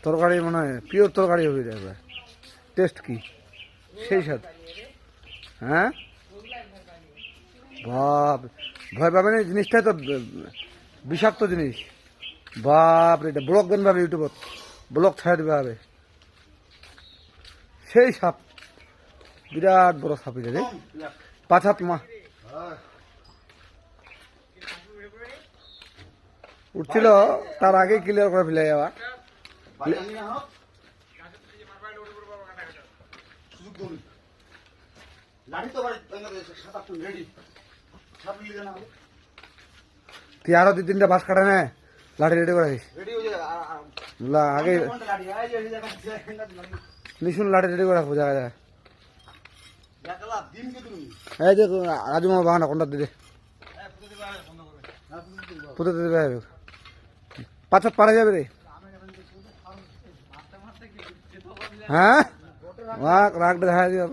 তরকারি মনে হয় পিওর তরকারি হবে এটা। টেস্ট কি সেই সাথে, হ্যাঁ বাপ ভয় পাবে না, জিনিসটাই তো বিষাক্ত জিনিস। বাপ রে, এটা ব্লগ দেন ভাবে, ইউটিউবত ব্লগ ছাড়া দিবে হবে। সেই সাপ, বিরাট বড় সাপ এটা রে, 5 হাত মা উঠছিল, তার আগে ক্লিয়ার করে ফেলে যাওয়া। তুই আরো 2-3টা বাস কাটা নে, লাঠি রেডি করে আগে নিশুন লাঠি রেডি করে রাখবো জায়গা জায়গায়। এই যে রাজু মামা বাগানা কোনটা দিদি পুঁতে দেবে, 5 হাত পারা যাবে রে। হ্যাঁ রাখটা দেখা দিয়ে